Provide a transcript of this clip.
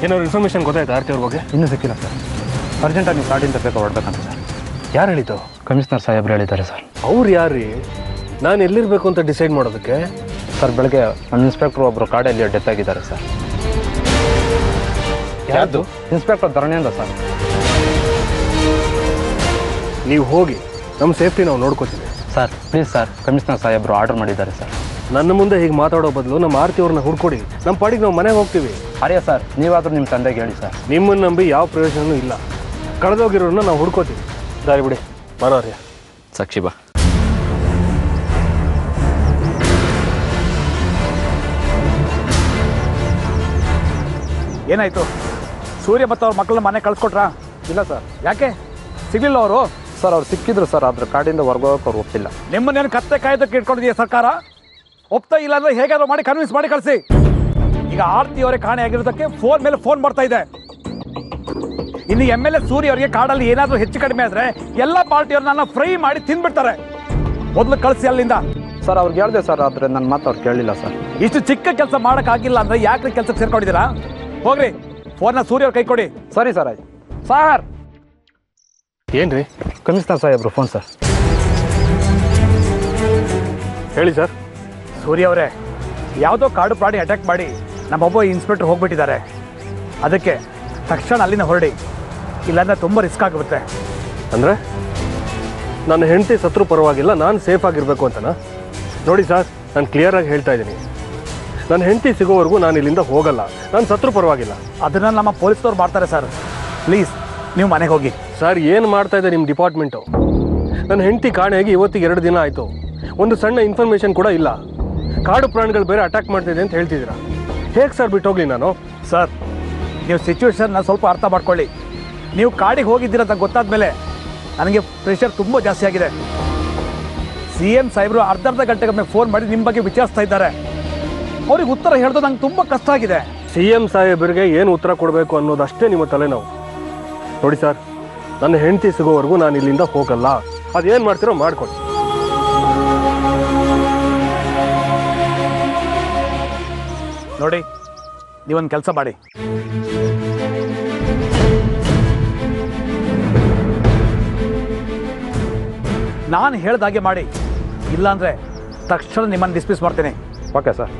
ಏನಾದ್ರು ಇನ್ಫಾರ್ಮೇಷನ್ ಗೊತ್ತಾಯ್ತು ಆರ್ತಿ ಅವ್ರ ಬಗ್ಗೆ? ಇನ್ನೂ ಸಿಕ್ಕಿಲ್ಲ ಸರ್. ಅರ್ಜೆಂಟಾಗಿ ನೀವು ಗಾಡಿಯಿಂದ ಬೇಕಾ ಹೊರಡ್ಬೇಕಂತ ಸರ್. ಯಾರು ಹೇಳಿದ್ದು? ಕಮಿಷನರ್ ಸಾಹೇಬ್ರು ಹೇಳಿದ್ದಾರೆ ಸರ್. ಅವ್ರು ಯಾರು? ನಾನು ಎಲ್ಲಿರಬೇಕು ಅಂತ ಡಿಸೈಡ್ ಮಾಡೋದಕ್ಕೆ? ಸರ್ ಬೆಳಗ್ಗೆ ನಮ್ಮ ಇನ್ಸ್ಪೆಕ್ಟ್ರು ಒಬ್ಬರು ಕಾಡಲ್ಲಿ ಡೆತ್ ಆಗಿದ್ದಾರೆ ಸರ್. ಯಾವುದು? ಇನ್ಸ್ಪೆಕ್ಟರ್ ಧರಣಿಯಿಂದ ಸರ್. ನೀವು ಹೋಗಿ ನಮ್ಮ ಸೇಫ್ಟಿ ನಾವು ನೋಡ್ಕೋತೀವಿ ಸರ್. ಪ್ಲೀಸ್ ಸರ್, ಕಮಿಷನರ್ ಸಾಹೇಬ್ರು ಆರ್ಡರ್ ಮಾಡಿದ್ದಾರೆ ಸರ್. ನನ್ನ ಮುಂದೆ ಹೀಗೆ ಮಾತಾಡೋ ಬದಲು ನಮ್ಮ ಆರ್ತಿ ಅವ್ರನ್ನ ಹುಡ್ಕೊಡಿ, ನಮ್ಮ ಪಾಡಿಗೆ ನಾವು ಮನೆಗೆ ಹೋಗ್ತೀವಿ. ಅರೇ ಸರ್, ನೀವಾದರೂ ನಿಮ್ಮ ತಂದೆಗೆ ಹೇಳಿ ಸರ್. ನಿಮ್ಮನ್ನು ನಂಬಿ ಯಾವ ಪ್ರಯೋಜನವೂ ಇಲ್ಲ. ಕಳೆದೋಗಿರೋರನ್ನ ನಾವು ಹುಡ್ಕೋತೀವಿ. ದಾರಿ ಬಿಡಿ, ಬರೋರ್ಯ. ಸಾಕ್ಷಿ ಬಾ. ಏನಾಯ್ತು? ಸೂರ್ಯ ಮತ್ತು ಅವ್ರ ಮಕ್ಕಳನ್ನ ಮನೆ ಕಳ್ಸ್ಕೊಟ್ರಾ? ಇಲ್ಲ ಸರ್. ಯಾಕೆ ಸಿಗ್ಲಿಲ್ಲ ಅವರು? ಸರ್ ಅವ್ರು ಸಿಕ್ಕಿದ್ರು ಸರ್, ಆದ್ರೆ ಕಾಡಿಂದ ಹೊರಗೋಗಕ್ಕೆ ಅವ್ರು ಒಪ್ಪಿಲ್ಲ. ನಿಮ್ಮನ್ನೇನು ಕತ್ತೆ ಕಾಯ್ದಕ್ಕೆ ಇಟ್ಕೊಂಡಿದೆಯಾ ಸರ್ಕಾರ? ಒಪ್ತಾ ಇಲ್ಲ ಅಂದ್ರೆ ಹೇಗಾದ್ರೂ ಮಾಡಿ ಕನ್ವಿನ್ಸ್ ಮಾಡಿ ಕಳಿಸಿ. ಈಗ ಆರ್ತಿ ಅವರೇ ಕಾಣೆ ಆಗಿರೋದಕ್ಕೆ ಫೋನ್ ಮೇಲೆ ಫೋನ್ ಮಾಡ್ತಾ ಇದೆ. ಇನ್ನು MLA ಸೂರ್ಯ ಅವರಿಗೆ ಕಾಡಲ್ಲಿ ಏನಾದರೂ ಹೆಚ್ಚು ಕಡಿಮೆ ಆದ್ರೆ ಎಲ್ಲ ಪಾರ್ಟಿಯವ್ರನ್ನ ಫ್ರೈ ಮಾಡಿ ತಿಂದ್ಬಿಡ್ತಾರೆ. ಮೊದಲು ಕಳಿಸಿ ಅಲ್ಲಿಂದ. ಸರ್ ಅವ್ರಿಗೆ ಹೇಳಿದೆ ಸರ್, ಆದರೆ ನನ್ನ ಮಾತು ಅವ್ರು ಕೇಳಲಿಲ್ಲ ಸರ್. ಇಷ್ಟು ಚಿಕ್ಕ ಕೆಲಸ ಮಾಡೋಕ್ಕಾಗಿಲ್ಲ ಅಂದ್ರೆ ಯಾಕ್ರಿ ಕೆಲಸಕ್ಕೆ ಸೇರ್ಕೊಂಡಿದ್ದೀರಾ? ಹೋಗ್ರಿ, ಫೋನ್ನ ಸೂರ್ಯ ಅವ್ರ ಕೈ ಕೊಡಿ. ಸರಿ ಸರ್, ಆಯ್ತು. ಸರ್ ಏನ್ರಿ? ಕಮಿಷನರ್ ಸಾಹೇಬ್ರು ಫೋನ್ ಸರ್. ಹೇಳಿ ಸರ್. ಸೂರ್ಯ ಅವರೇ, ಯಾವುದೋ ಕಾಡು ಪ್ರಾಣಿ ಅಟ್ಯಾಕ್ ಮಾಡಿ ನಮ್ಮೊಬ್ಬ ಇನ್ಸ್ಪೆಕ್ಟರ್ ಹೋಗ್ಬಿಟ್ಟಿದ್ದಾರೆ. ಅದಕ್ಕೆ ತಕ್ಷಣ ಅಲ್ಲಿಂದ ಹೊರಡಿ, ಇಲ್ಲಾಂದ್ರೆ ತುಂಬ ರಿಸ್ಕ್ ಆಗುತ್ತೆ. ಅಂದರೆ ನನ್ನ ಹೆಂಡತಿ ಸತ್ರು ಪರವಾಗಿಲ್ಲ, ನಾನು ಸೇಫ್ ಆಗಿರಬೇಕು ಅಂತನಾ? ನೋಡಿ ಸರ್, ನಾನು ಕ್ಲಿಯರಾಗಿ ಹೇಳ್ತಾ ಇದ್ದೀನಿ, ನನ್ನ ಹೆಂಡತಿ ಸಿಗೋವರೆಗೂ ನಾನು ಇಲ್ಲಿಂದ ಹೋಗಲ್ಲ. ನಾನು ಸತ್ರು ಪರವಾಗಿಲ್ಲ. ಅದನ್ನು ನಮ್ಮ ಪೊಲೀಸ್ನವ್ರು ಮಾಡ್ತಾರೆ ಸರ್. ಪ್ಲೀಸ್ ನೀವು ಮನೆಗೆ ಹೋಗಿ. ಸರ್, ಏನು ಮಾಡ್ತಾ ಇದೆ ನಿಮ್ಮ ಡಿಪಾರ್ಟ್ಮೆಂಟು? ನನ್ನ ಹೆಂಡತಿ ಕಾಣೆಯಾಗಿ ಇವತ್ತಿಗೆ 2 ದಿನ ಆಯಿತು. ಒಂದು ಸಣ್ಣ ಇನ್ಫಾರ್ಮೇಷನ್ ಕೂಡ ಇಲ್ಲ. ಕಾಡು ಪ್ರಾಣಿಗಳು ಬೇರೆ ಅಟ್ಯಾಕ್ ಮಾಡ್ತಿದೆ ಅಂತ ಹೇಳ್ತಿದ್ದೀರಾ. ಹೇಗೆ ಸರ್ ಬಿಟ್ಟೋಗ್ಲಿ ನಾನು? ಸರ್, ನೀವು ಸಿಚುವೇಶನ್ನ ಸ್ವಲ್ಪ ಅರ್ಥ ಮಾಡ್ಕೊಳ್ಳಿ. ನೀವು ಕಾಡಿಗೆ ಹೋಗಿದ್ದೀರಂತ ಗೊತ್ತಾದ ಮೇಲೆ ನನಗೆ ಪ್ರೆಷರ್ ತುಂಬ ಜಾಸ್ತಿ ಆಗಿದೆ. CM ಸಾಹೇಬರು ಅರ್ಧ ಗಂಟೆಗೊಮ್ಮೆ ಫೋನ್ ಮಾಡಿ ನಿಮ್ಮ ಬಗ್ಗೆ ವಿಚಾರಿಸ್ತಾ ಇದ್ದಾರೆ. ಅವ್ರಿಗೆ ಉತ್ತರ ಹೇಳೋದು ನಂಗೆ ತುಂಬ ಕಷ್ಟ ಆಗಿದೆ. CM ಸಾಹೇಬರಿಗೆ ಏನು ಉತ್ತರ ಕೊಡಬೇಕು ಅನ್ನೋದಷ್ಟೇ ನಿಮ್ಮ ತಲೆನೋವು. ನೋಡಿ ಸರ್, ನನ್ನ ಹೆಂಡತಿ ಸಿಗೋವರೆಗೂ ನಾನು ಇಲ್ಲಿಂದ ಹೋಗಲ್ಲ. ಅದೇನು ಮಾಡ್ತೀರೋ ಮಾಡ್ಕೊಳ್ಳಿ. ನೋಡಿ, ನೀವೊಂದು ಕೆಲಸ ಮಾಡಿ. ನಾನು ಹೇಳ್ದಾಗೆ ಮಾಡಿ, ಇಲ್ಲಾಂದ್ರೆ ತಕ್ಷಣ ನಿಮ್ಮನ್ನು ಡಿಸ್ಮಿಸ್ ಮಾಡ್ತೀನಿ. Okay sir.